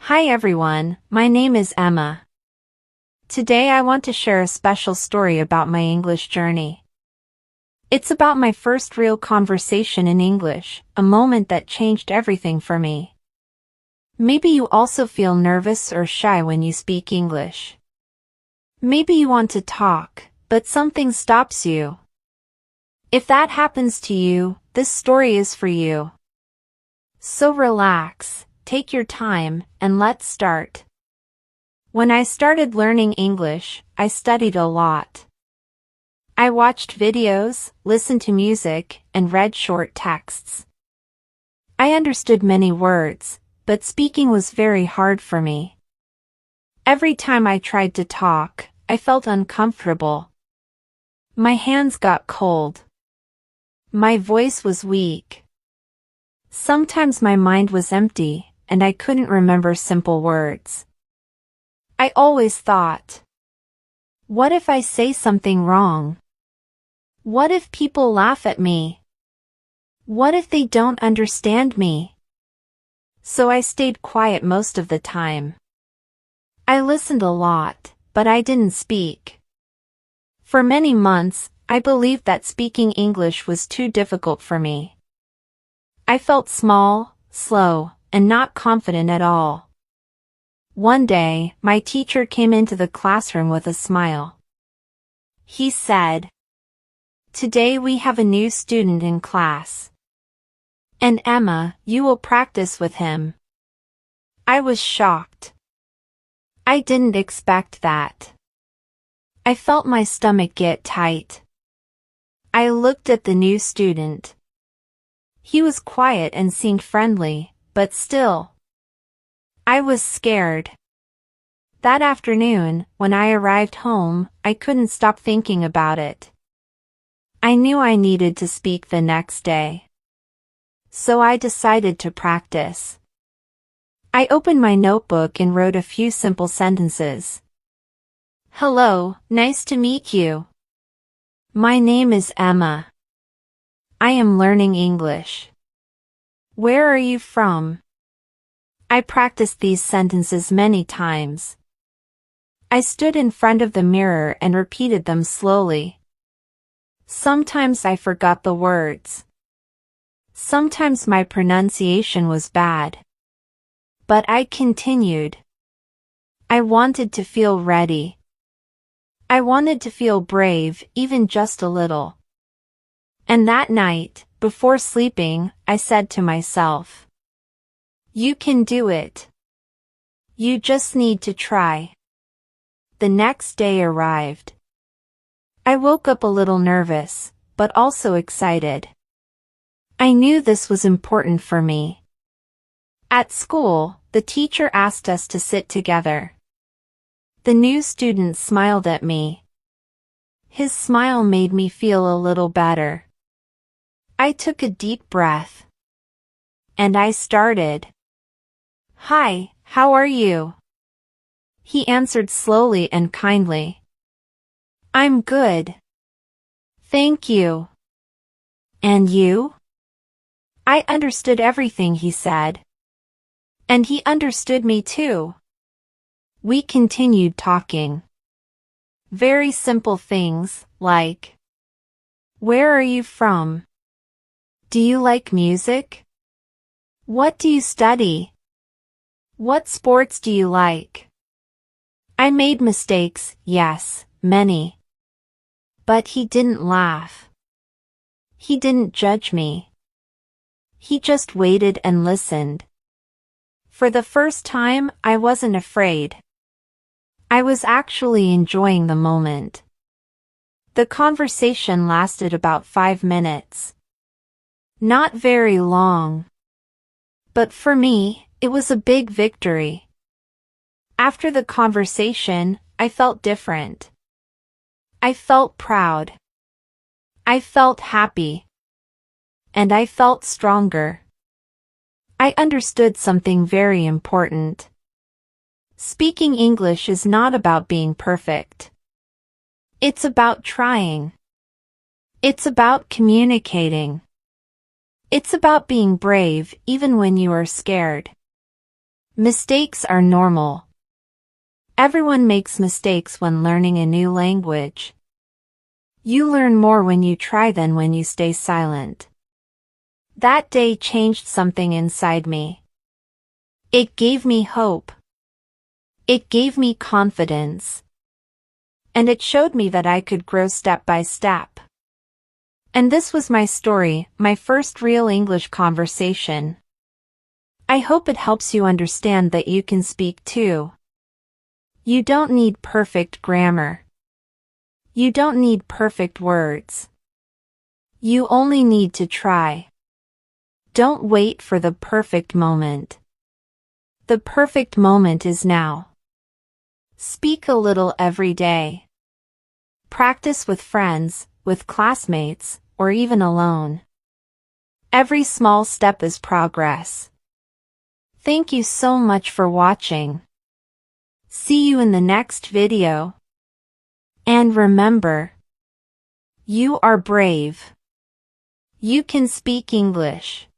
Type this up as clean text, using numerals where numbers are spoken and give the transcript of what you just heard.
Hi everyone, my name is Emma. Today I want to share a special story about my English journey. It's about my first real conversation in English, a moment that changed everything for me. Maybe you also feel nervous or shy when you speak English. Maybe you want to talk, but something stops you. If that happens to you, this story is for you. So relax, take your time, and let's start. When I started learning English, I studied a lot. I watched videos, listened to music, and read short texts. I understood many words, but speaking was very hard for me. Every time I tried to talk, I felt uncomfortable. My hands got cold. My voice was weak. Sometimes my mind was empty, and I couldn't remember simple words. I always thought, what if I say something wrong? What if people laugh at me? What if they don't understand me? So I stayed quiet most of the time. I listened a lot, but I didn't speak. For many months, I believed that speaking English was too difficult for me. I felt small, slow, and not confident at all. One day, my teacher came into the classroom with a smile. He said, "Today we have a new student in class. And Emma, you will practice with him." I was shocked. I didn't expect that. I felt my stomach get tight. I looked at the new student. He was quiet and seemed friendly, but still. I was scared. That afternoon, when I arrived home, I couldn't stop thinking about it. I knew I needed to speak the next day. So I decided to practice. I opened my notebook and wrote a few simple sentences. Hello, nice to meet you. My name is Emma. I am learning English. Where are you from? I practiced these sentences many times. I stood in front of the mirror and repeated them slowly. Sometimes I forgot the words. Sometimes my pronunciation was bad. But I continued. I wanted to feel ready. I wanted to feel brave, even just a little. And that night, before sleeping, I said to myself, you can do it. You just need to try. The next day arrived. I woke up a little nervous, but also excited. I knew this was important for me. At school, the teacher asked us to sit together. The new student smiled at me. His smile made me feel a little better. I took a deep breath. And I started. Hi, how are you? He answered slowly and kindly. I'm good. Thank you. And you? I understood everything he said. And he understood me too. We continued talking. Very simple things, like, where are you from? Do you like music? What do you study? What sports do you like? I made mistakes, yes, many. But he didn't laugh. He didn't judge me. He just waited and listened. For the first time, I wasn't afraid. I was actually enjoying the moment. The conversation lasted about 5 minutes. Not very long. But for me, it was a big victory. After the conversation, I felt different. I felt proud. I felt happy. And I felt stronger. I understood something very important. Speaking English is not about being perfect. It's about trying. It's about communicating. It's about being brave even when you are scared. Mistakes are normal. Everyone makes mistakes when learning a new language. You learn more when you try than when you stay silent. That day changed something inside me. It gave me hope. It gave me confidence. And it showed me that I could grow step by step. And this was my story, my first real English conversation. I hope it helps you understand that you can speak too. You don't need perfect grammar. You don't need perfect words. You only need to try. Don't wait for the perfect moment. The perfect moment is now. Speak a little every day. Practice with friends, with classmates, or even alone. Every small step is progress. Thank you so much for watching. See you in the next video. And remember, you are brave. You can speak English.